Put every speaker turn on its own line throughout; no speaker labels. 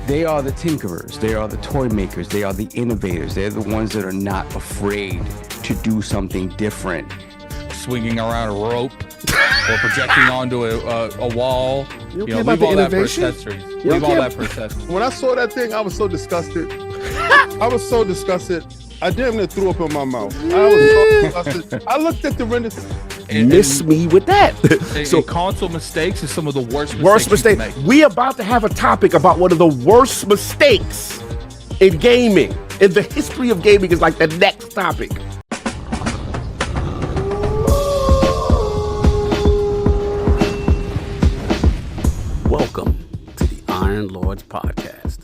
They are the tinkerers. They are the toy makers. They are the innovators. They're the ones that are not afraid to do something different.
Swinging around a rope or projecting onto a wall.
You
know,
don't care about
leave all
the
that for
innovation?
accessories.
You don't
Leave all
care-
that for accessories.
When I saw that thing, I was so disgusted. I was so disgusted. I damn near threw up in my mouth. I was so disgusted. I looked at the render.
Miss me with that.
So console mistakes is some of the worst
Worst
mistakes
mistake.
you can make.
We about to have a topic about one of the worst mistakes in gaming. In the history of gaming is like the next topic. Welcome to the Iron Lords podcast.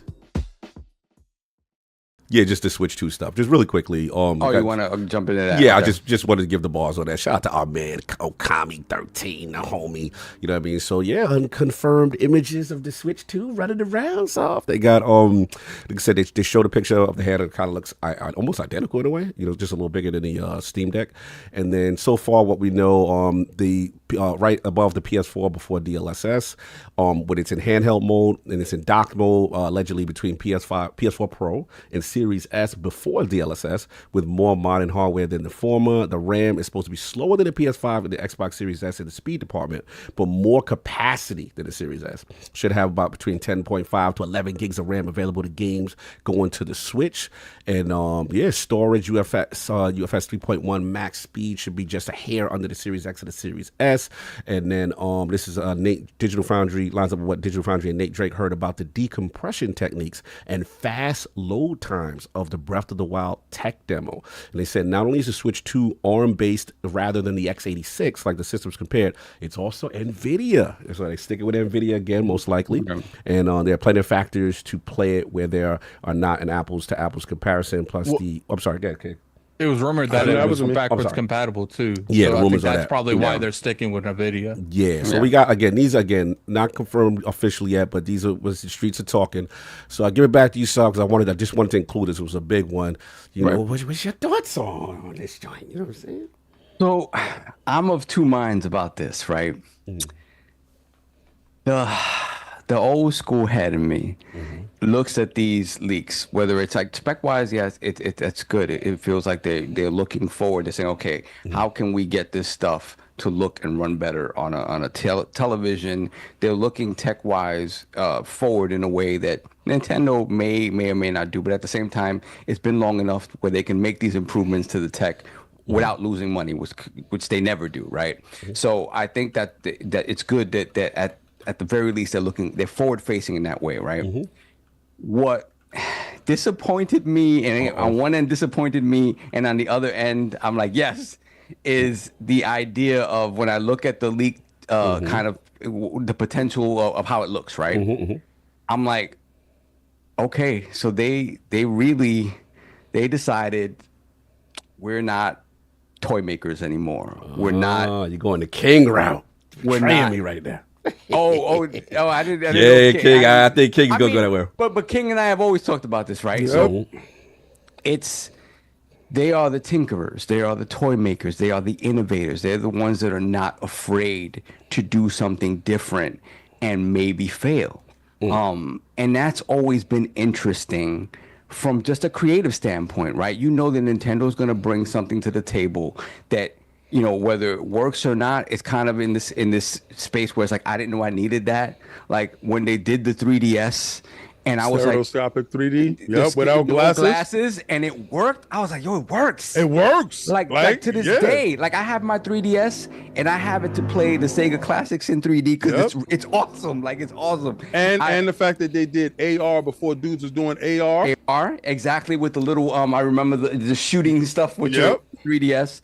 Yeah, just the Switch 2 stuff. Just really quickly.
You want to jump into that?
Yeah,
Okay.
I just wanted to give the balls on that. Shout out to our man, Okami13, the homie. You know what I mean? So, yeah, unconfirmed images of the Switch 2 running around soft. They got, like I said, they showed a picture of the head. It kind of looks almost identical in a way. You know, just a little bigger than the Steam Deck. And then so far what we know, the right above the PS4 before DLSS, when it's in handheld mode and it's in docked mode, allegedly between PS4 Pro and Series S before DLSS, with more modern hardware than the former. The RAM is supposed to be slower than the PS5 and the Xbox Series S in the speed department, but more capacity than the Series S. Should have about between 10.5 to 11 gigs of RAM available to games going to the Switch. And storage UFS 3.1 max speed should be just a hair under the Series X and the Series S. And then this is Nate Digital Foundry, lines up with what Digital Foundry and Nate Drake heard about the decompression techniques and fast load times of the Breath of the Wild tech demo. And they said not only is the Switch 2 ARM-based rather than the x86, like the systems compared, it's also NVIDIA. So they stick it with NVIDIA again, most likely. Okay. And there are plenty of factors to play it where there are not an apples-to-apples comparison, plus I'm sorry, go ahead, okay.
It was rumored that it was backwards compatible too.
Yeah,
so
the
I
rumors
think
are
that's
that.
probably why they're sticking with NVIDIA.
Yeah, so we got these not confirmed officially yet, but these was the streets are talking. So I give it back to you, Sal, because I just wanted to include this. It was a big one. You know, what's your thoughts on this joint? You know what I'm saying?
So I'm of two minds about this, right? The old school head in me looks at these leaks, whether it's like spec wise, yes, it's good. It feels like they're looking forward. They're saying, okay, how can we get this stuff to look and run better on a television? They're looking tech wise forward in a way that Nintendo may or may not do. But at the same time, it's been long enough where they can make these improvements to the tech without losing money, which they never do, right? So I think that it's good that at the very least they're forward facing in that way, right? What disappointed me, and on one end disappointed me, and on the other end I'm like, yes, is the idea of when I look at the leak kind of the potential of how it looks, right? I'm like, okay, so they decided we're not toy makers anymore. We're not.
You're going the King route.
We're
Trying
not
me right now.
Oh! I didn't.
Yeah, King. I think King is gonna go that way.
But King and I have always talked about this, right?
So
they are the tinkerers. They are the toy makers. They are the innovators. They're the ones that are not afraid to do something different and maybe fail. And that's always been interesting from just a creative standpoint, right? You know that Nintendo's going to bring something to the table that, you know, whether it works or not, it's kind of in this space where it's like, I didn't know I needed that. Like when they did the 3DS, and I was like,
stereoscopic 3D, without
glasses, and it worked. I was like, yo, it works.
It works.
Like to this day, like I have my 3DS and I have it to play the Sega Classics in 3D because it's awesome. Like it's awesome.
And the fact that they did AR before dudes was doing AR.
AR, exactly, with the little I remember the shooting stuff with your 3DS.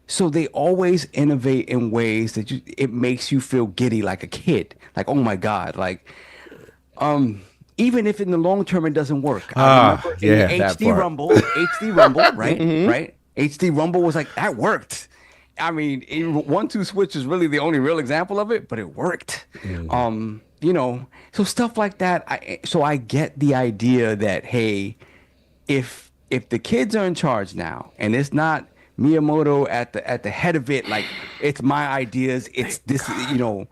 So they always innovate in ways that it makes you feel giddy like a kid. Like, oh my God, like even if in the long term it doesn't work. I remember in the HD Rumble, right? Right? HD Rumble was like, that worked. I mean, 1-2 Switch is really the only real example of it, but it worked. You know, so stuff like that. I get the idea that, hey, if the kids are in charge now and it's not Miyamoto at the head of it, like it's my ideas, it's this, you know,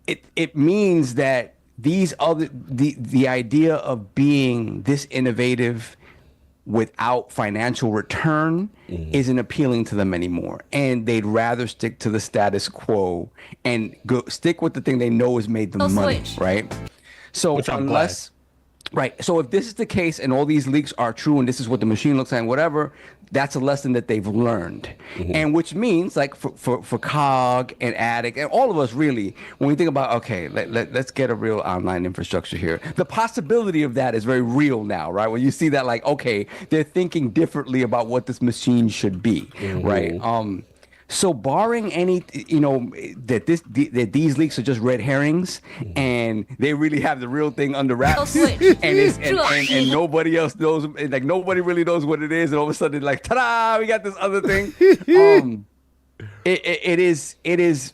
it means that the idea of being this innovative without financial return isn't appealing to them anymore, and they'd rather stick to the status quo and stick with the thing they know has made them money, right? So
Which I'm
unless right, so if this is the case and all these leaks are true and this is what the machine looks like and whatever, that's a lesson that they've learned. And which means, like, for Cog and Addict and all of us, really, when we think about, okay, let's get a real online infrastructure here, the possibility of that is very real now, right? When you see that, like, okay, they're thinking differently about what this machine should be, right? So barring any, that these leaks are just red herrings, and they really have the real thing under wraps, and nobody else knows, like nobody really knows what it is, and all of a sudden, like, ta-da, we got this other thing. It is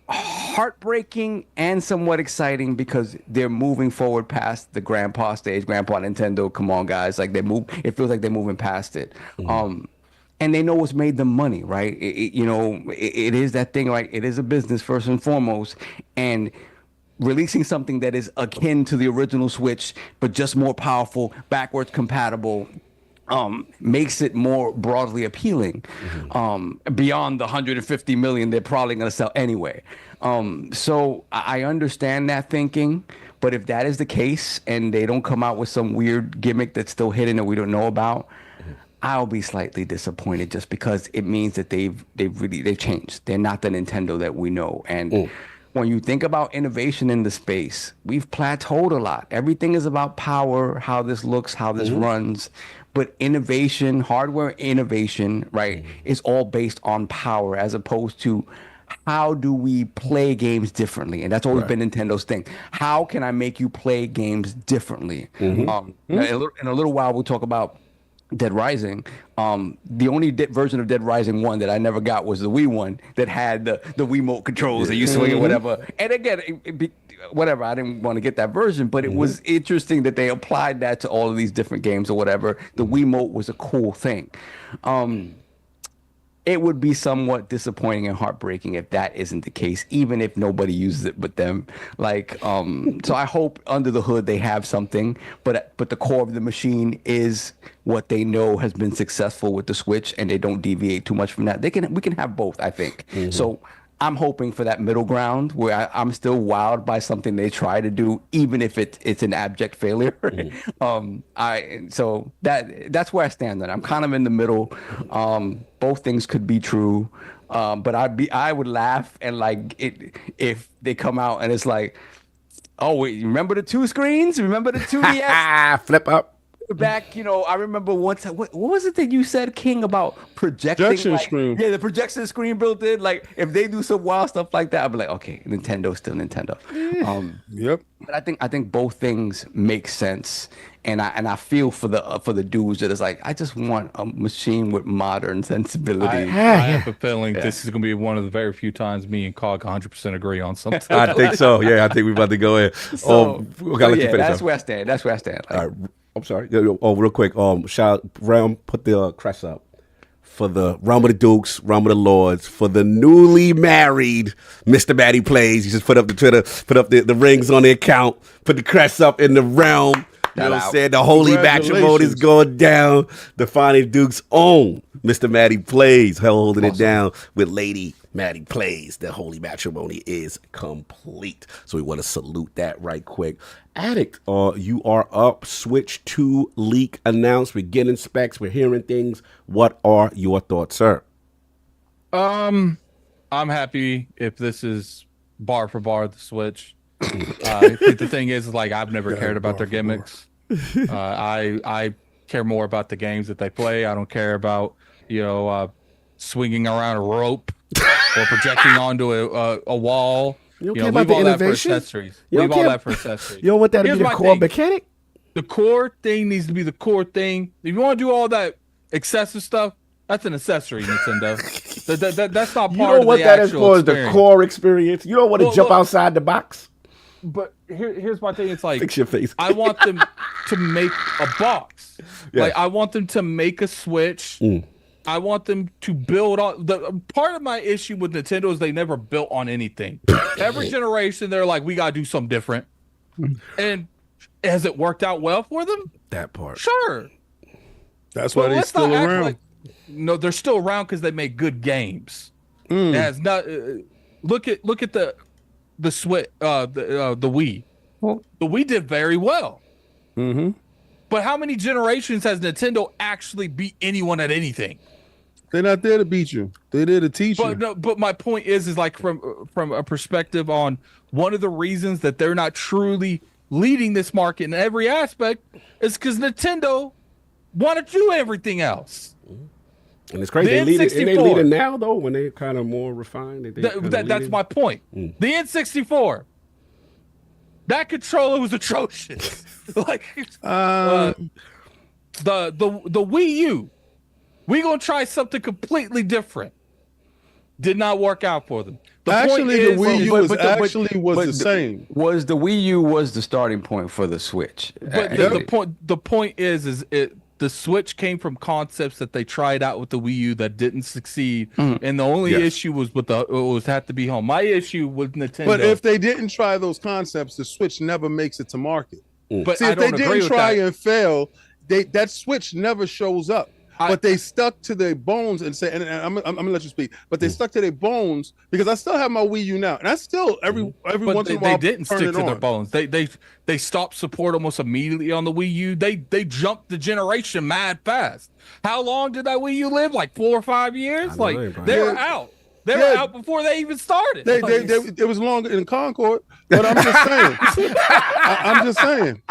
heartbreaking and somewhat exciting because they're moving forward past the grandpa stage. Grandpa Nintendo, come on, guys! Like it feels like they're moving past it. And they know what's made them money, right? It is that thing, like, it is a business first and foremost, and releasing something that is akin to the original Switch, but just more powerful, backwards compatible, makes it more broadly appealing, beyond the 150 million they're probably going to sell anyway. So I understand that thinking, but if that is the case and they don't come out with some weird gimmick that's still hidden that we don't know about, I'll be slightly disappointed, just because it means that they've changed. They're not the Nintendo that we know. And when you think about innovation in the space, we've plateaued a lot. Everything is about power, how this looks, how this runs. But innovation, hardware innovation, right, is all based on power, as opposed to how do we play games differently? And that's always been Nintendo's thing. How can I make you play games differently? In a little while, we'll talk about Dead Rising. The only version of Dead Rising 1 that I never got was the Wii one that had the Wiimote controls that you swing or whatever. And again, whatever, I didn't want to get that version, but it was interesting that they applied that to all of these different games or whatever. The Wiimote was a cool thing. It would be somewhat disappointing and heartbreaking if that isn't the case, even if nobody uses it but them. Like, so I hope under the hood they have something, but the core of the machine is what they know has been successful with the Switch, and they don't deviate too much from that. We can have both, I think. So I'm hoping for that middle ground where I'm still wowed by something they try to do, even if it's an abject failure. So that's where I stand on it. I'm kind of in the middle. Both things could be true, but I would laugh and like it if they come out and it's like, oh wait, remember the 2 screens? Remember the 2DS?
Flip up.
Back, I remember once. What was it that you said, King, about projection
screen?
Yeah, the projection screen built in. Like, if they do some wild stuff like that, I'd be like, okay, Nintendo's still Nintendo.
Yep.
But I think both things make sense, and I feel for the dudes that is like, I just want a machine with modern sensibility.
I have a feeling this is going to be one of the very few times me and Cog 100% agree on something.
I think so. Yeah, I think we're about to go in.
That's where I stand. That's where I stand. Like,
all right. I'm sorry. Oh, real quick. Realm, put the crest up for the Realm of the Dukes, Realm of the Lords, for the newly married Mr. Matty Plays. You just put up the Twitter, put up the rings on the account, put the crest up in the Realm. You know what I'm saying? The holy matrimony is going down. The Finding Duke's own Mr. Matty Plays, holding it down with Lady Matty Plays. The holy matrimony is complete. So we want to salute that right quick. Addict, you are up. Switch 2 leak announced. We're getting specs. We're hearing things. What are your thoughts, sir?
I'm happy if this is bar for bar the Switch. The thing is, like, I've never cared about their gimmicks. I care more about the games that they play. I don't care about swinging around a rope or projecting onto a wall.
You don't care about the innovation?
Leave all that for accessories.
You don't want that to be the core mechanic?
The core thing needs to be the core thing. If you want to do all that excessive stuff, that's an accessory, Nintendo. That's not part of the actual experience. You know what that is for, is the core experience. You don't want to jump outside the box. But here's my thing. It's like,
fix your face.
I want them to make a box. Yeah. Like, I want them to make a Switch. I want them to build on part of my issue with Nintendo is they never built on anything. Every generation, they're like, we gotta do something different. And has it worked out well for them?
That part.
Sure.
That's why they're still around.
No, they're still around because they make good games. It has not. Look at the Switch, the Wii.
Well,
The Wii did very well.
Mm-hmm.
But how many generations has Nintendo actually beat anyone at anything?
They're not there to beat you. They're there to teach you.
But no, but my point is like from a perspective on one of the reasons that they're not truly leading this market in every aspect is because Nintendo want to do everything else.
And it's crazy. They lead it now, though, when they're kind of more refined.
That's my point. The N64, that controller was atrocious. Like the Wii U, we gonna try something completely different. Did not work out for them.
The Wii U was the same.
Was the Wii U was the starting point for the Switch?
But the point is the Switch came from concepts that they tried out with the Wii U that didn't succeed, and the only issue was had to be home. My issue with Nintendo.
But if they didn't try those concepts, the Switch never makes it to market.
But
see, if they didn't try and fail, that Switch never shows up. But they stuck to their bones and say, and I'm gonna let you speak. But they stuck to their bones because I still have my Wii U now, and I still every once in a while
they didn't stick to their bones. They stopped support almost immediately on the Wii U. They jumped the generation mad fast. How long did that Wii U live? Like 4 or 5 years? Like they were out. They were out before they even started.
It was longer in Concord, but I'm just saying. I'm just saying.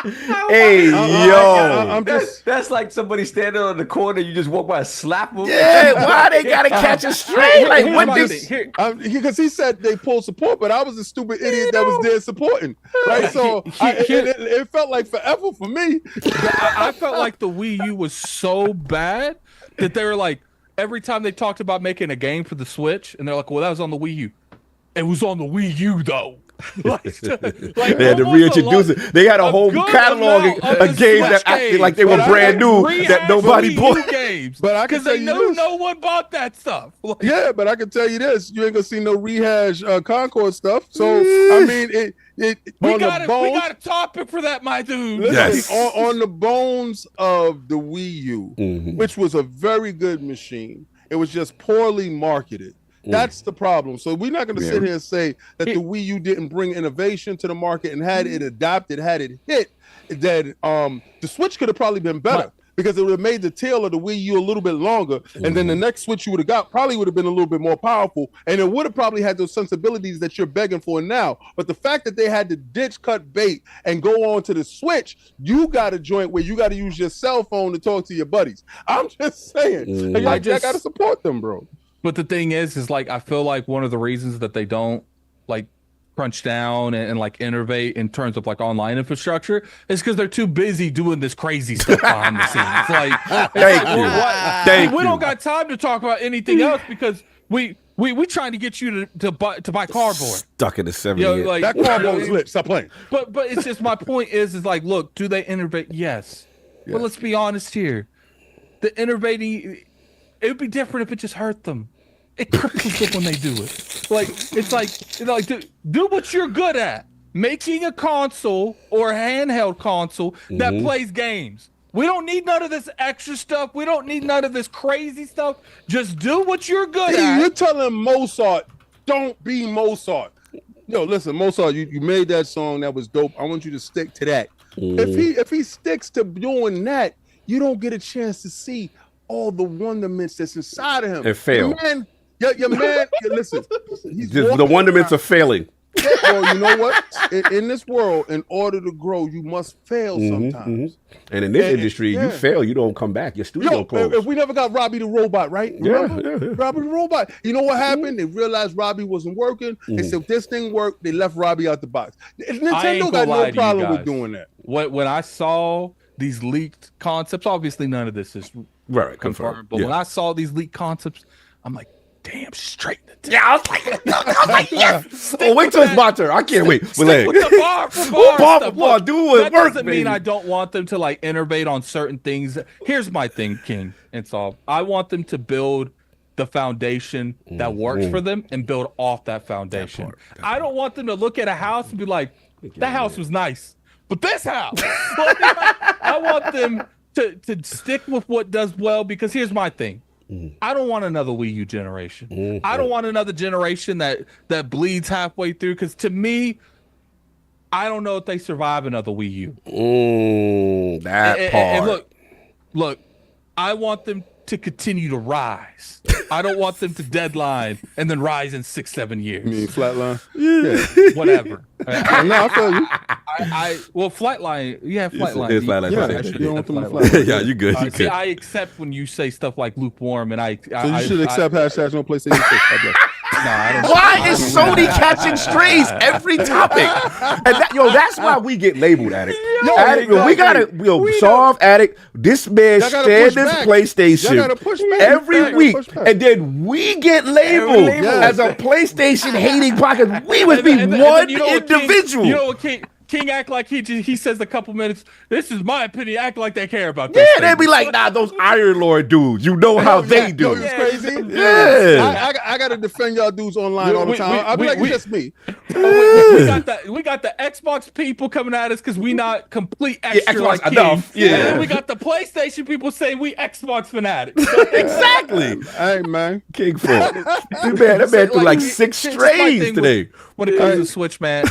Hey, yo.
That's like somebody standing on the corner. You just walk by and slap them.
Yeah, why they got to catch a straight? Like, what this?
Because he said they pulled support, but I was a stupid idiot that was there supporting. Right? So it felt like forever for me.
I felt like the Wii U was so bad that they were like, every time they talked about making a game for the Switch, and they're like, well, that was on the Wii U. It was on the Wii U, though.
They had to reintroduce it. They had a whole catalog of games that acted like they were brand new that nobody bought.
Games, because they knew no one bought that stuff.
Yeah, but I can tell you this: you ain't gonna see no rehash Concord stuff. So I mean,
we got a topic for that, my dude.
Yes.
On the bones of the Wii U, which was a very good machine, it was just poorly marketed. That's the problem. So we're not going to sit here and say that the Wii U didn't bring innovation to the market, and had it adopted, had it hit, that the Switch could have probably been better because it would have made the tail of the Wii U a little bit longer, and then the next Switch you would have got probably would have been a little bit more powerful, and it would have probably had those sensibilities that you're begging for now. But the fact that they had to ditch, cut bait, and go on to the Switch, you got a joint where you got to use your cell phone to talk to your buddies. I'm just saying, I got to support them, bro.
But the thing is like, I feel like one of the reasons that they don't like crunch down and like innovate in terms of like online infrastructure is because they're too busy doing this crazy stuff behind the scenes. Like,
Thank you.
We don't got time to talk about anything else because we trying to get you to buy cardboard.
Stuck in the 70s.
Like,
that cardboard is lit. Stop playing.
But it's just, my point is like, look, do they innovate? Yes. But let's be honest here. The innovating, it would be different if it just hurt them. It cripples them when they do it. Like, it's like, do what you're good at. Making a console or a handheld console that plays games. We don't need none of this extra stuff. We don't need none of this crazy stuff. Just do what you're good at.
You're telling Mozart, don't be Mozart. Yo, listen, Mozart, you made that song that was dope. I want you to stick to that. If he sticks to doing that, you don't get a chance to see all the wonderments that's inside of him.
And fail.
Your man, listen.
The wonderments are failing.
Well, you know what? In this world, in order to grow, you must fail sometimes.
And in this industry, you fail, you don't come back. Your studio closed.
If we never got Robbie the Robot, right? Remember? Robbie the Robot. You know what happened? They realized Robbie wasn't working. They said, if this thing worked, they left Robbie out the box. Nintendo got no problem with doing that.
When I saw these leaked concepts, obviously none of this is confirmed. But when I saw these leaked concepts, I'm like, damn, straight.
Yeah, I was like, yes. Oh, wait till it's my turn. I can't wait.
Stick with the bar for bar.
Do it.
That doesn't mean I don't want them to like innovate on certain things. Here's my thing, King and Saul. I want them to build the foundation that works for them and build off that foundation. I don't want them to look at a house and be like, That house was nice, but this house, I want them to stick with what does well, because here's my thing. I don't want another Wii U generation. I don't want another generation that bleeds halfway through, because to me, I don't know if they survive another Wii U.
That part.
And look, I want them to continue to rise. I don't want them to deadline and then rise in 6-7 years.
You mean flatline?
Yeah, whatever.
No, I feel you.
Flatline. Yeah, flatline.
It's flatline.
Yeah, you don't want them to flatline.
Yeah, you good. You
See,
good.
I accept when you say stuff like lukewarm, and
So you should accept hashtags no PlayStation 6.
I don't.
Why is Sony catching strays every topic? And that's why we get labeled addict. We gotta solve addict. This man shared this PlayStation every week, and then we get labeled as a PlayStation hating podcast. We would be one individual.
You know what King act like he says a couple minutes, this is my opinion, act like they care about this.
Yeah, they'd be like, nah, those Iron Lord dudes, you know how they do.
It's crazy.
Yeah.
I gotta defend y'all dudes online all the time. I'll be like, it's just me.
We got the Xbox people coming at us because we not complete extra like
enough.
King. Yeah. And we got the PlayStation people saying we Xbox fanatics.
Exactly.
Hey man,
King Four. That man threw like 6 strays today.
When it comes to Switch, man,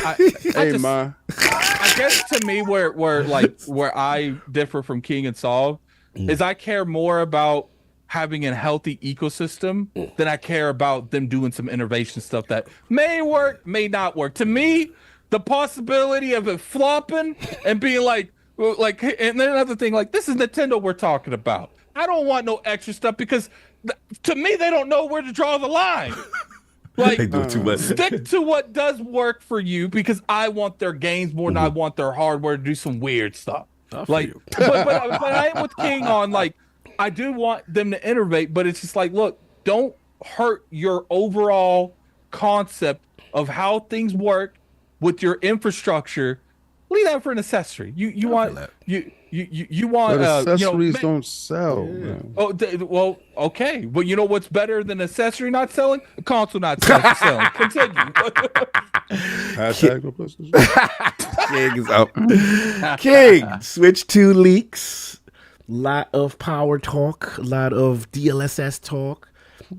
man.
I guess to me where I differ from King and Saul is I care more about having a healthy ecosystem than I care about them doing some innovation stuff that may work, may not work. To me, the possibility of it flopping and being like, and then another thing, like, this is Nintendo we're talking about. I don't want no extra stuff because to me, they don't know where to draw the line. Like,
they do too much.
Stick to what does work for you, because I want their games more than I want their hardware to do some weird stuff. Like, but I am with King on, like, I do want them to innovate, but it's just like, look, don't hurt your overall concept of how things work with your infrastructure. Leave that for an accessory. You want
accessories don't sell. Yeah.
Well, okay. But you know what's better than accessory not selling? A console not selling. Continue.
Hashtag no PlayStation.
King is up. King, Switch 2 leaks. Lot of power talk, a lot of DLSS talk,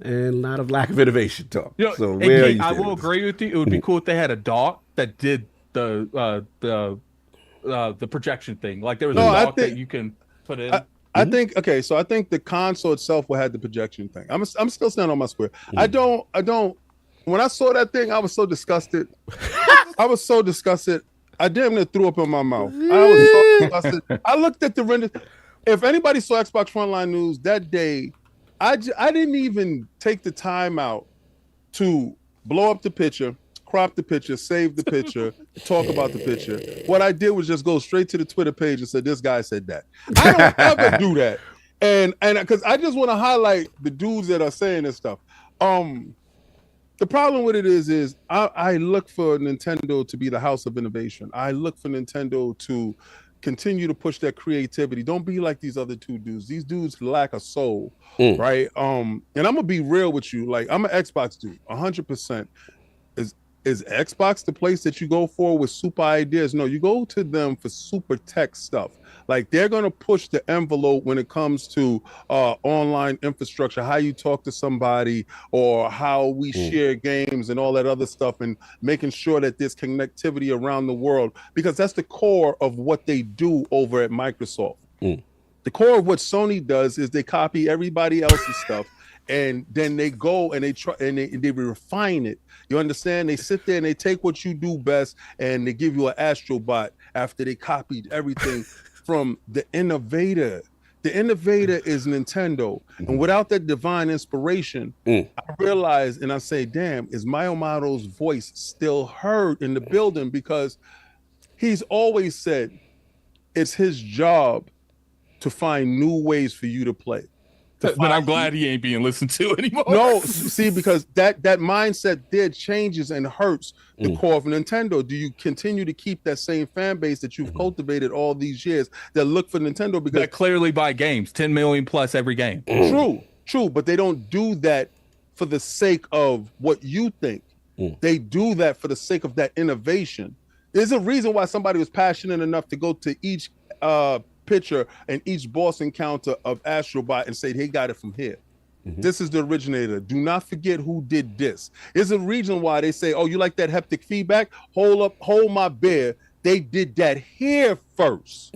and a lot of lack of innovation talk. So where
I will agree with you. It would be cool if they had a dock that did the projection thing. Like there was a dock that you can put in.
I think so I think the console itself will have the projection thing. I'm still standing on my square. I don't. When I saw that thing, I was so disgusted. I damn near threw up in my mouth. I was so disgusted. I looked at the render. If anybody saw Xbox Frontline News that day, I didn't even take the time out to blow up the picture, crop the picture, save the picture, talk about the picture. What I did was just go straight to the Twitter page and said, this guy said that. I don't ever do that. And because I just want to highlight the dudes that are saying this stuff. The problem with it is I look for Nintendo to be the house of innovation. I look for Nintendo to continue to push that creativity. Don't be like these other two dudes. These dudes lack a soul, right? And I'm gonna be real with you. Like, I'm an Xbox dude, 100%. Is Xbox the place that you go for with super ideas? No, you go to them for super tech stuff. Like, they're gonna push the envelope when it comes to online infrastructure, how you talk to somebody, or how we share games and all that other stuff, and making sure that there's connectivity around the world, because that's the core of what they do over at Microsoft. The core of what Sony does is they copy everybody else's stuff, and then they go and they try and they refine it. You understand? They sit there and they take what you do best and they give you an Astrobot after they copied everything from the innovator. The innovator is Nintendo. And without that divine inspiration, I realize and I say, damn, is Miyamoto's voice still heard in the building? Because he's always said it's his job to find new ways for you to play.
But I'm glad he ain't being listened to anymore.
No, see, because that mindset there changes and hurts the core of Nintendo. Do you continue to keep that same fan base that you've cultivated all these years that look for Nintendo? Because
that clearly buy games, 10 million plus every game.
True, but they don't do that for the sake of what you think. They do that for the sake of that innovation. There's a reason why somebody was passionate enough to go to each picture and each boss encounter of Astrobot and say, he got it from here. This is the originator. Do not forget who did this. There's a reason why they say, oh, you like that haptic feedback? Hold my beer. They did that here first.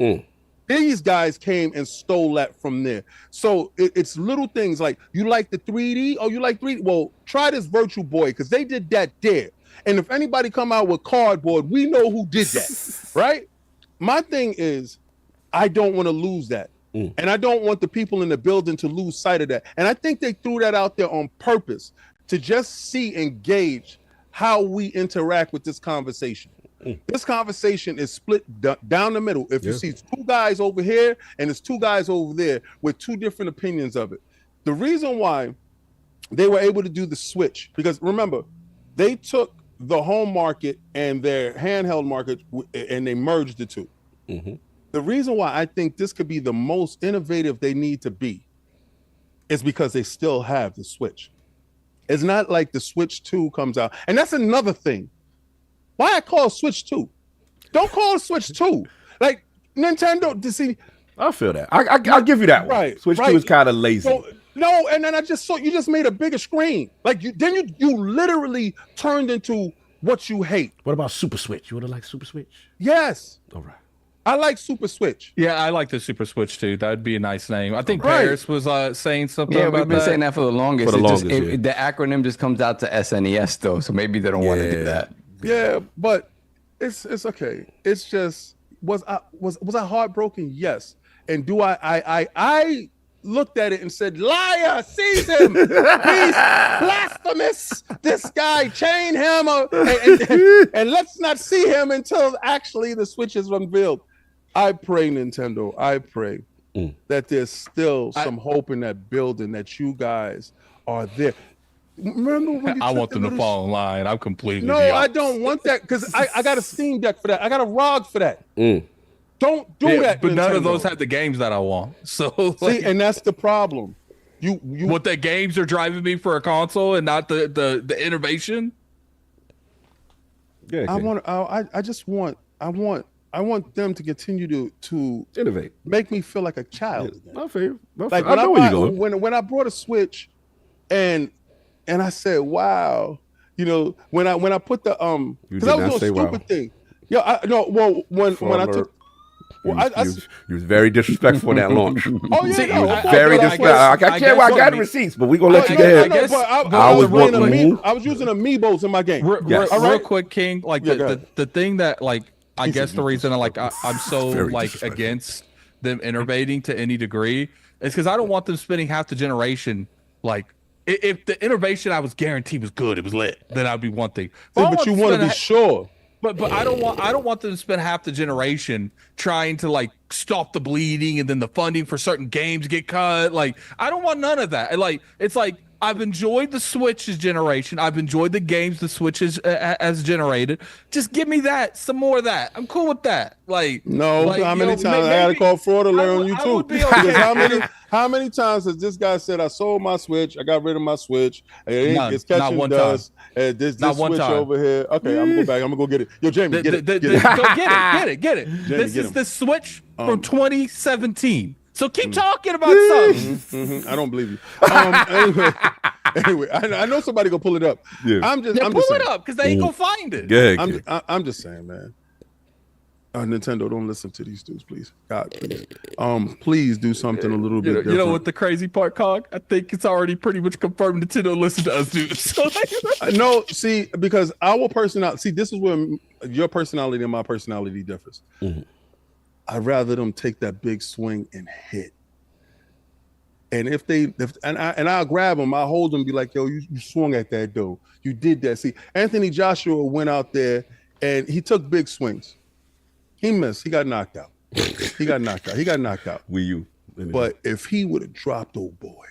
These guys came and stole that from there. So it's little things like, you like the 3D? Oh, you like 3D? Well, try this Virtual Boy, because they did that there. And if anybody come out with cardboard, we know who did that, right? My thing is, I don't want to lose that. And I don't want the people in the building to lose sight of that. And I think they threw that out there on purpose to just see and gauge how we interact with this conversation. This conversation is split down the middle. If you see two guys over here and it's two guys over there with two different opinions of it. The reason why they were able to do the switch, because remember, they took the home market and their handheld market and they merged the two. The reason why I think this could be the most innovative they need to be is because they still have the Switch. It's not like the Switch 2 comes out. And that's another thing. Why I call Switch 2? Don't call it Switch 2. Like Nintendo, to see.
I feel that. I'll give you that one.
Right.
Switch 2 is kind of lazy.
So, no, and then I just saw you just made a bigger screen. Like you literally turned into what you hate.
What about Super Switch? You would have liked Super Switch?
Yes.
All right.
I like Super Switch.
Yeah, I like the Super Switch too. That would be a nice name. I think Paris was saying something about that.
Yeah, we've been saying that for the longest.
For the longest,
the acronym just comes out to SNES though, so maybe they don't want to do that.
Yeah, but it's okay. It's just was I heartbroken? Yes. And do I looked at it and said, liar, seize him. He's blasphemous. This guy, chain him and let's not see him until actually the Switch is unveiled. I pray, Nintendo, I pray that there's still some hope in that building, that you guys are there. Remember when
I want them to fall in line. I'm completely
I don't want that, because I got a Steam Deck for that. I got a ROG for that. Don't do that.
But
Nintendo.
none of those have the games that I want. So
see, and that's the problem. You
what the games are driving me for a console and not the innovation.
Yeah,
I want them to continue to
innovate,
make me feel like a child again.
I feel you.
Like
I know where you're going.
When I brought a Switch, and I said, wow, when I put the because I was doing a stupid thing. Yeah, I took. Well,
you was very disrespectful in that launch.
Oh yeah,
you was very disrespectful. I can't. I got the receipts, but we gonna let you go ahead.
I was using amiibos in my game.
Real quick, King. Like the thing that I guess the reason I'm so against them innovating to any degree is because I don't want them spending half the generation if the innovation I was guaranteed was good, it was lit, then I'd be one thing.
But you want to be sure.
But I don't want them to spend half the generation trying to stop the bleeding and then the funding for certain games get cut. I don't want none of that. It's I've enjoyed the Switch's generation. I've enjoyed the games the Switch has generated. Just give me that, some more of that. I'm cool with that.
How many times I got to call fraud alert on you too? Because how many times has this guy said, I sold my Switch, I got rid of my Switch, it's catching dust, this Switch over here. Okay, I'm gonna go back. I'm gonna go get it. Yo, Jamie, get it.
Go get it. This is the Switch from 2017. So keep talking about something.
I don't believe you. Anyway, I know somebody gonna pull it up.
Yeah.
I'm just
pull
saying.
it up because they ain't gonna find it.
Yeah,
I'm just saying, man. Nintendo, don't listen to these dudes, please. God, please. Please do something a little bit different.
You know what the crazy part, Cog? I think it's already pretty much confirmed Nintendo listen to us dudes. So
no, see, because our personality, this is where your personality and my personality differs. I'd rather them take that big swing and hit. And I'll grab them, I'll hold them, be like, yo, you swung at that though. You did that. See, Anthony Joshua went out there and he took big swings. He missed. He got knocked out. He got knocked out.
Wii U.
But if he would have dropped old boy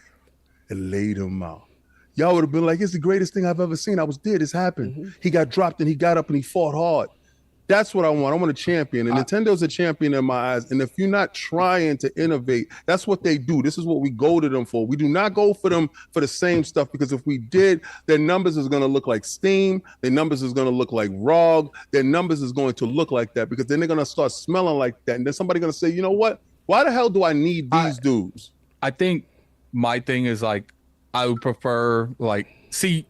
and laid him out, y'all would have been like, it's the greatest thing I've ever seen. I was dead. It's happened. He got dropped and he got up and he fought hard. That's what I want. I want a champion. And Nintendo's a champion in my eyes. And if you're not trying to innovate, that's what they do. This is what we go to them for. We do not go for them for the same stuff, because if we did, their numbers is going to look like Steam. Their numbers is going to look like ROG. Their numbers is going to look like that, because then they're going to start smelling like that. And then somebody's going to say, you know what? Why the hell do I need these dudes?
I think my thing is like, I would prefer like, see,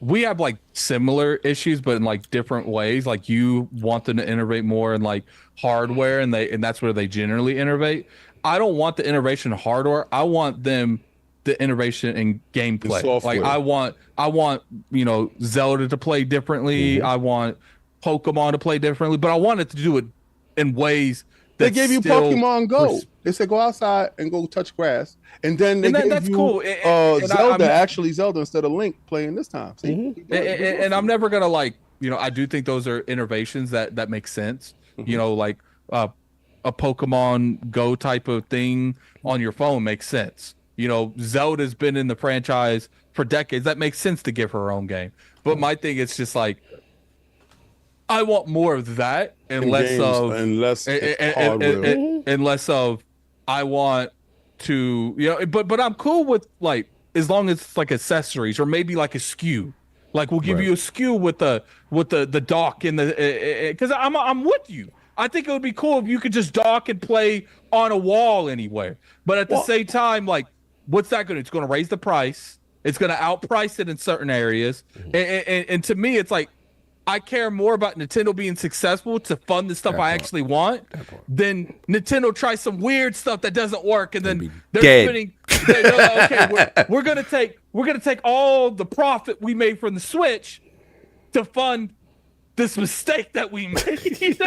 we have like similar issues, but in like different ways. Like you want them to innovate more in like hardware, and that's where they generally innovate. I don't want the innovation in hardware. I want the innovation in gameplay. Like I want Zelda to play differently. I want Pokemon to play differently, but I want it to do it in ways that
they gave you Pokemon Go. They said go outside and go touch grass, and then they gave you
cool.
Zelda, actually Zelda instead of Link playing this time. See?
And I'm never gonna I do think those are innovations that make sense. Like a Pokemon Go type of thing on your phone makes sense. Zelda's been in the franchise for decades. That makes sense to give her own game. But my thing is just like, I want more of that and less of I want to, but I'm cool with like, as long as it's like accessories or maybe like a SKU. Like we'll give you a SKU with the dock and because I'm with you. I think it would be cool if you could just dock and play on a wall anywhere. But at the same time, like, what's that going to? It's going to raise the price. It's going to outprice it in certain areas. And to me, it's like, I care more about Nintendo being successful to fund the stuff I actually want than Nintendo try some weird stuff that doesn't work, and then they're spending. We're gonna take all the profit we made from the Switch to fund this mistake that we made,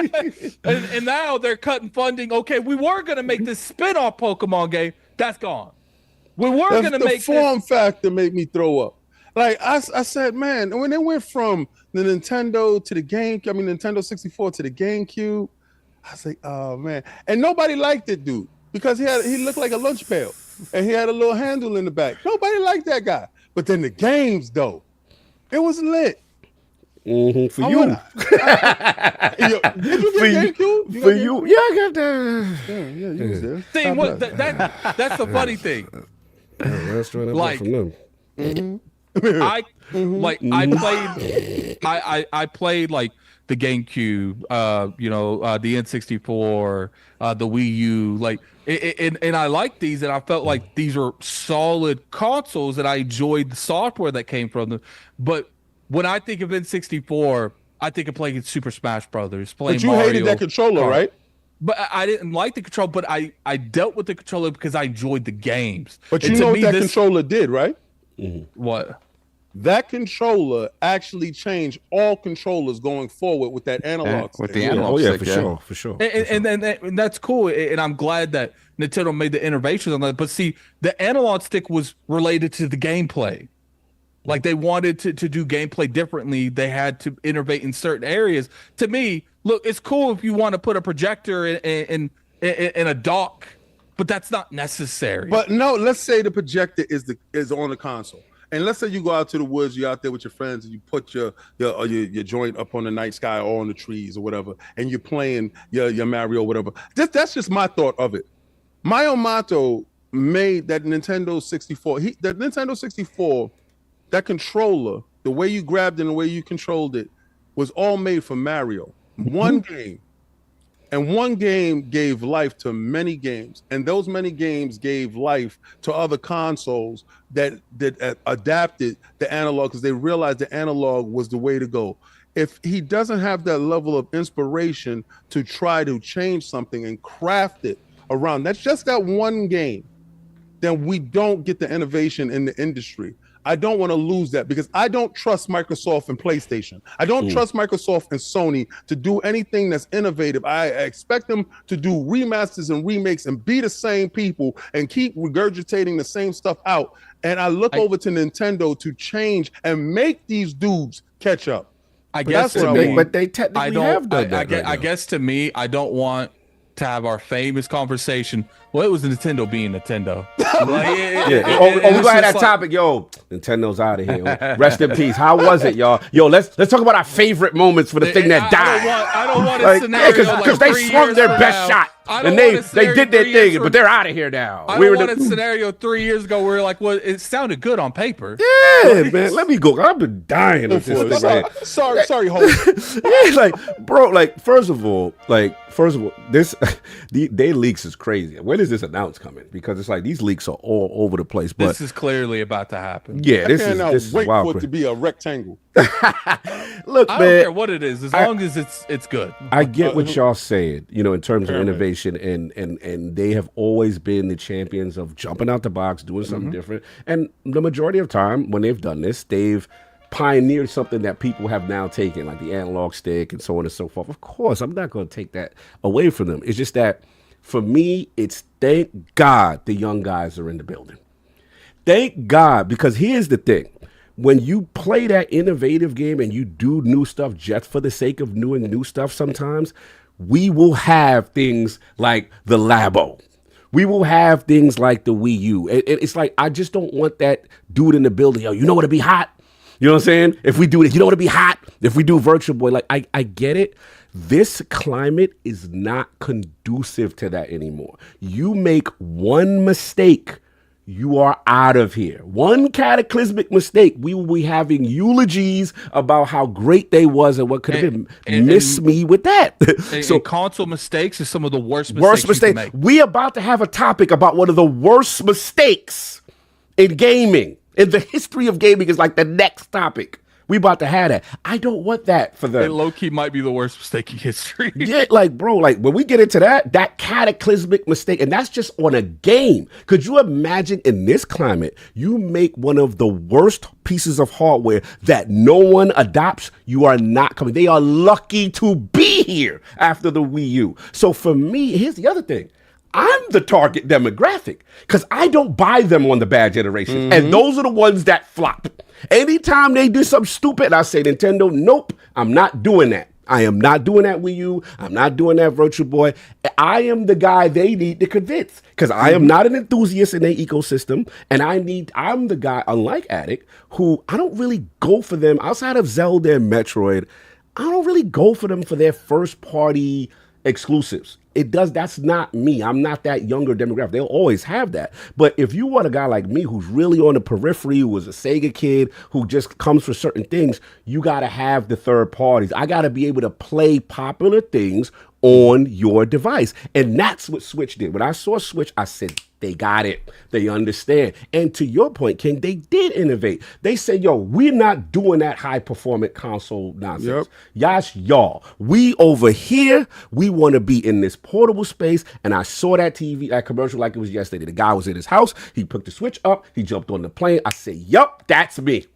and now they're cutting funding. Okay, we were gonna make this spin-off Pokemon game, that's gone. We were gonna make
the form factor made me throw up. Like I said, man, when they went from the Nintendo to the Nintendo 64 to the GameCube, I was like, oh man. And nobody liked it, dude, because he looked like a lunch pail and he had a little handle in the back. Nobody liked that guy. But then the games, though, it was lit.
For you.
Did you get GameCube?
For you. Yeah, I got that.
Yeah, you was there.
See, that's the funny thing.
Like, from them.
I played like the GameCube, the N64, the Wii U, like, and I like these, and I felt like these were solid consoles, and I enjoyed the software that came from them. But when I think of N64, I think of playing Super Smash Brothers, playing Mario.
But you hated that controller, right?
But I didn't like the controller, but I dealt with the controller because I enjoyed the games.
But you know what that controller did, right?
What?
That controller actually changed all controllers going forward with that analog stick.
With the analog stick,
for sure.
And that's cool. And I'm glad that Nintendo made the innovations on that. But see, the analog stick was related to the gameplay. Like they wanted to do gameplay differently. They had to innovate in certain areas. To me, look, it's cool if you want to put a projector in a dock, but that's not necessary.
But no, let's say the projector is on the console. And let's say you go out to the woods, you're out there with your friends, and you put your joint up on the night sky or on the trees or whatever, and you're playing your Mario or whatever. That's just my thought of it. Miyamoto made that Nintendo 64. That Nintendo 64, that controller, the way you grabbed it and the way you controlled it, was all made for Mario. One game. And one game gave life to many games, and those many games gave life to other consoles that adapted the analog because they realized the analog was the way to go. If he doesn't have that level of inspiration to try to change something and craft it around, that's just that one game, then we don't get the innovation in the industry. I don't want to lose that because I don't trust Microsoft and PlayStation. I don't trust Microsoft and Sony to do anything that's innovative. I expect them to do remasters and remakes and be the same people and keep regurgitating the same stuff out. And I look over to Nintendo to change and make these dudes catch up.
I guess
but they technically have done that.
I guess to me, I don't want to have our famous conversation. Well, it was Nintendo being Nintendo.
We gonna have that topic, yo. Nintendo's out of here. Rest in peace. How was it, y'all? Yo, let's talk about our favorite moments for the thing that died.
I don't want a scenario
because they swung their best shot. And they did their thing, but they're out of here now.
I don't want a scenario 3 years ago where like, well, it sounded good on paper.
Yeah, man. Let me go. I've been dying of this thing.
Sorry, hold.
Yeah, like, bro, like, first of all, this they leaks is crazy. When is this announced coming? Because it's like these leaks are all over the place. But
this is clearly about to happen.
Yeah, this
is wait
wild.
For it to be a rectangle.
Look,
I
man,
don't care what it is, as long as it's good.
I get what y'all saying, in terms of innovation, and they have always been the champions of jumping out the box, doing something different. And the majority of time when they've done this, they've pioneered something that people have now taken, like the analog stick and so on and so forth. Of course, I'm not going to take that away from them. It's just that for me, it's thank God the young guys are in the building. Thank God, because here's the thing. When you play that innovative game and you do new stuff just for the sake of doing new stuff sometimes, we will have things like the Labo. We will have things like the Wii U. It's like, I just don't want that dude in the building. Yo, you know what'd be hot? You know what I'm saying? If we do it, you know what'd be hot? If we do Virtual Boy, like, I get it. This climate is not conducive to that anymore. You make one mistake, you are out of here. One cataclysmic mistake, we will be having eulogies about how great they was and what could have been. Miss me with that.
So console mistakes is some of the worst mistakes you can make.
We about to have a topic about one of the worst mistakes in gaming. In the history of gaming is like the next topic. We about to have that. I don't want that for them.
It low-key might be the worst mistake in history.
Yeah, like, bro, like, when we get into that cataclysmic mistake, and that's just on a game. Could you imagine in this climate, you make one of the worst pieces of hardware that no one adopts, you are not coming. They are lucky to be here after the Wii U. So for me, here's the other thing. I'm the target demographic because I don't buy them on the bad generations. And those are the ones that flop. Anytime they do something stupid, I say, Nintendo, nope, I'm not doing that. I am not doing that Wii U. I'm not doing that Virtual Boy. I am the guy they need to convince because I am not an enthusiast in their ecosystem. And I'm the guy, unlike Addict, who I don't really go for them outside of Zelda and Metroid. I don't really go for them for their first party exclusives. That's not me. I'm not that younger demographic. They'll always have that. But if you want a guy like me who's really on the periphery, who was a Sega kid, who just comes for certain things, you got to have the third parties. I got to be able to play popular things on your device. And that's what Switch did. When I saw Switch, I said, they got it. They understand. And to your point, King, they did innovate. They said, yo, we're not doing that high-performant console nonsense. Yep. Y'all. We over here, we want to be in this portable space. And I saw that commercial like it was yesterday. The guy was in his house. He picked the Switch up. He jumped on the plane. I said, yup, that's me.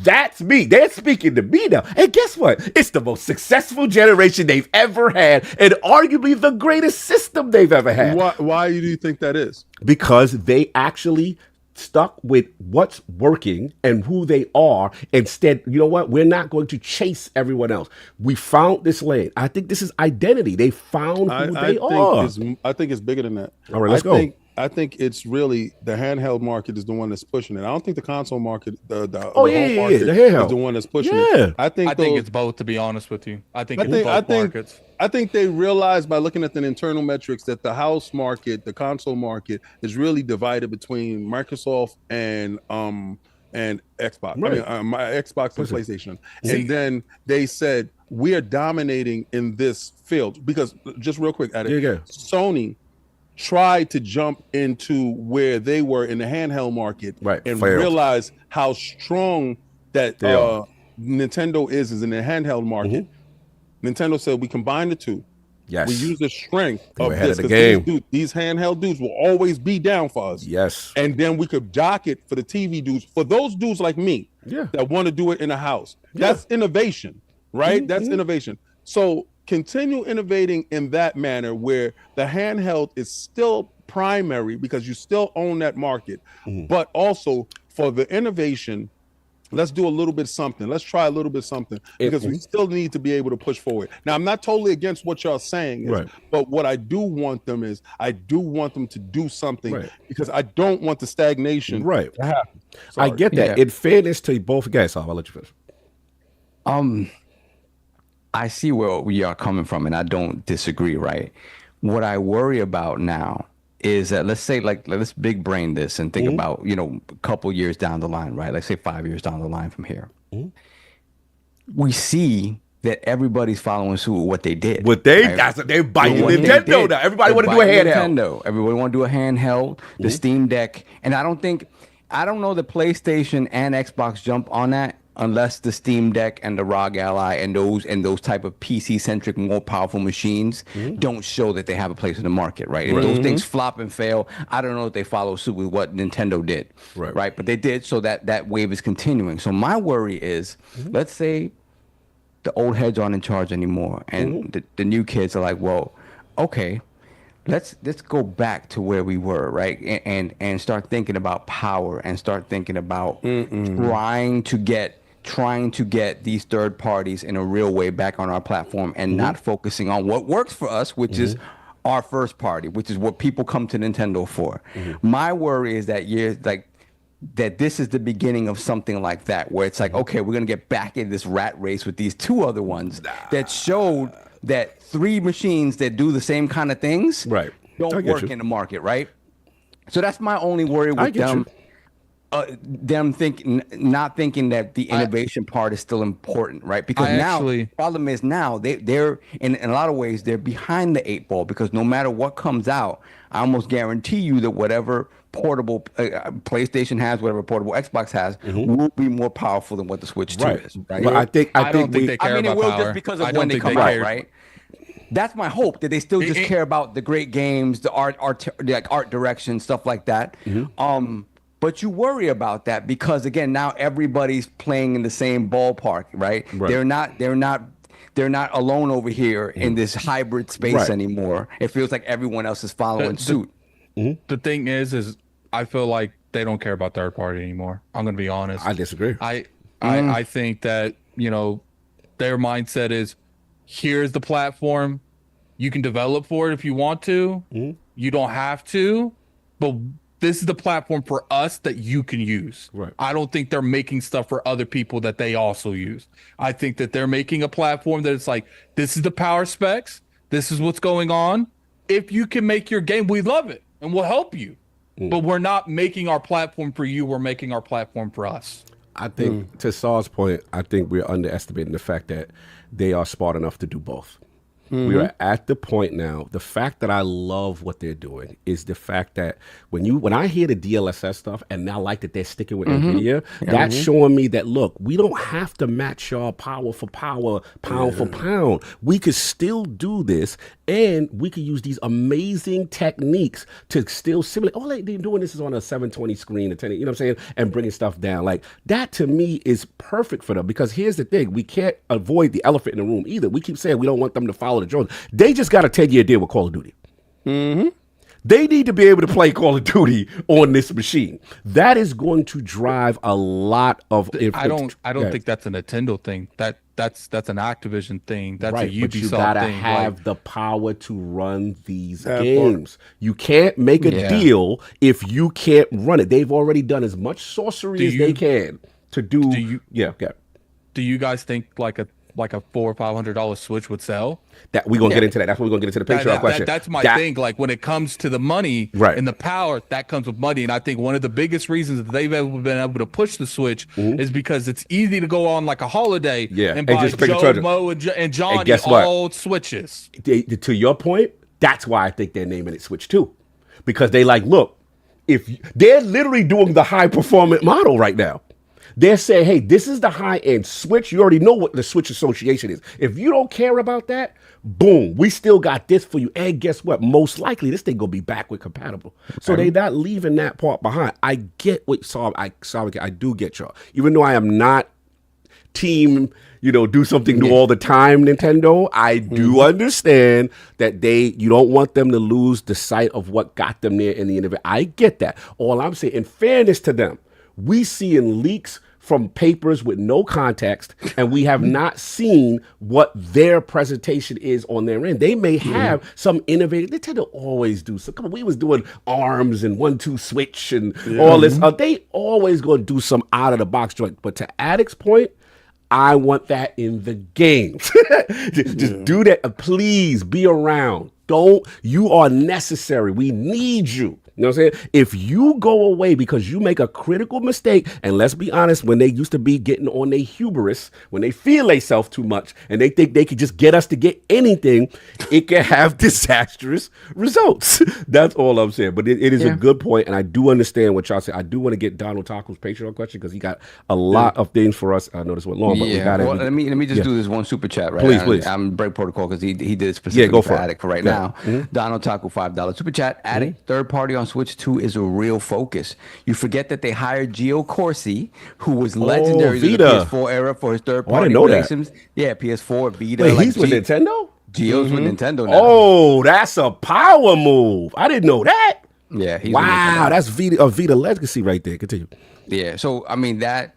That's me. They're speaking to me now. And guess what? It's the most successful generation they've ever had and arguably the greatest system they've ever had.
Why do you think that is?
Because they actually stuck with what's working and who they are. Instead, you know what? We're not going to chase everyone else. We found this lane. I think this is identity. They found who they are.
I think it's bigger than that.
All right, let's go.
I think it's really the handheld market is the one that's pushing it. I don't think the console market, the
handheld
market is the one that's pushing it.
I think it's both, to be honest with you. I think both markets.
I think they realized by looking at the internal metrics that the house market, the console market, is really divided between Microsoft and Xbox.
Right.
I mean, my Xbox and PlayStation. And then they said we are dominating in this field because just real quick, Sony tried to jump into where they were in the handheld market and realize how strong that Nintendo is in the handheld market. Nintendo said we combine the two.
Yes.
We use the strength of
this
because these handheld dudes will always be down for us.
Yes.
And then we could dock it for the TV dudes, for those dudes like me that want to do it in a house. That's innovation, right? That's innovation. So continue innovating in that manner where the handheld is still primary because you still own that market, but also for the innovation let's do a little bit something. Let's try a little bit something because we still need to be able to push forward. Now, I'm not totally against what y'all saying, but what I do want them to do something because I don't want the stagnation to happen.
I get that. In fairness to both guys, I'll let you finish.
I see where we are coming from, and I don't disagree, right? What I worry about now is that let's big brain this and think about, a couple years down the line, right? Let's say 5 years down the line from here. We see that everybody's following suit with what they did.
That's what they're biting Nintendo now. Everybody want to do a handheld.
Everybody want to do a handheld, the Steam Deck. And I don't know that PlayStation and Xbox jump on that unless the Steam Deck and the ROG Ally and those type of PC-centric, more powerful machines don't show that they have a place in the market, right? If those things flop and fail, I don't know if they follow suit with what Nintendo did, right? But they did, so that wave is continuing. So my worry is, let's say the old heads aren't in charge anymore, and the new kids are like, well, okay, let's go back to where we were, right? And start thinking about power and start thinking about trying to get these third parties in a real way back on our platform and not focusing on what works for us, which is our first party, which is what people come to Nintendo for. My worry is that that this is the beginning of something like that, where it's like, okay, we're going to get back in this rat race with these two other ones that showed that 3 machines that do the same kind of things don't work in the market, right? So that's my only worry with them. Them not thinking that the innovation part is still important, right? Because the problem is now they're in a lot of ways they're behind the 8 ball, because no matter what comes out, I almost guarantee you that whatever portable PlayStation has, whatever portable Xbox has, will be more powerful than what the Switch 2 is, right?
But
I don't think they care about
it will
power.
just because of when they come out, right? That's my hope, that they still just care about the great games, the art direction, stuff like that. But you worry about that because, again, now everybody's playing in the same ballpark, right? They're not alone over here in this hybrid space anymore. It feels like everyone else is following suit.
The thing is I feel like they don't care about third party anymore. I'm going to be honest.
I disagree.
I think that, their mindset is, here's the platform. You can develop for it if you want to. You don't have to, but this is the platform for us that you can use. I don't think they're making stuff for other people that they also use. I think that they're making a platform that it's like, this is the power specs. This is what's going on. If you can make your game, we love it and we'll help you. But we're not making our platform for you. We're making our platform for us.
I think, to Saul's point, I think we're underestimating the fact that they are smart enough to do both. We are at the point now. The fact that I love what they're doing is the fact that when I hear the DLSS stuff, and I like that they're sticking with NVIDIA, that's showing me that, look, we don't have to match y'all power for power, pound for pound. We could still do this, and we could use these amazing techniques to still simulate. All they're doing this is on a 720 screen, a 10, you know what I'm saying, and bringing stuff down. Like, that to me is perfect for them, because here's the thing. We can't avoid the elephant in the room either. We keep saying we don't want them to follow the Jones. They just got a 10-year deal with Call of Duty. They need to be able to play Call of Duty on this machine. That is going to drive a lot of.
I don't think that's a Nintendo thing. That's an Activision thing. That's a Ubisoft thing.
But you gotta have the power to run these games. You can't make a deal if you can't run it. They've already done as much sorcery as they can to do.
Do you guys think like a $400 or $500 Switch would sell?
That we're gonna get into that. That's what we're gonna get into the Patreon question.
That's my thing. Like, when it comes to the money and the power, that comes with money. And I think one of the biggest reasons that they've ever been able to push the Switch is because it's easy to go on like a holiday and buy Joe, Mo, and Johnny all Switches.
To your point, that's why I think they're naming it Switch 2, because they like, look, if they're literally doing the high performance model right now. They're saying, hey, this is the high-end Switch. You already know what the Switch Association is. If you don't care about that, boom, we still got this for you. And guess what? Most likely, this thing going to be backward compatible. So they're not leaving that part behind. I get what I do get y'all. Even though I am not team, do something new all the time, Nintendo, I do understand that you don't want them to lose the sight of what got them there in the innovation. I get that. All I'm saying, in fairness to them, we seeing leaks from papers with no context, and we have not seen what their presentation is on their end. They may have some innovative. They tend to always do so. Come on, we was doing arms and 1-2 switch and all this. They always going to do some out of the box joint. But to Addict's point, I want that in the games. Just do that. Please be around. You are necessary. We need you. You know what I'm saying? If you go away because you make a critical mistake, and let's be honest, when they used to be getting on their hubris, when they feel themselves too much and they think they could just get us to get anything, it can have disastrous results. That's all I'm saying. But it is a good point, and I do understand what y'all say. I do want to get Donald Taco's Patreon question because he got a lot of things for us. I know this went long, but we got it.
Well, let me just do this one super chat, right?
Please.
I'm break protocol because he did specifically for Addict for right now. Donald Taco, $5 super chat. Addict, third party on Switch 2 is a real focus. You forget that they hired Gio Corsi, who was legendary in the PS4 era for his third party relations. Yeah, PS4, Vita.
Wait, he's with Nintendo?
Gio's with Nintendo now.
Oh, that's a power move. I didn't know that.
Yeah, he's
wow, that's Vita legacy right there. Continue.
Yeah, so I mean that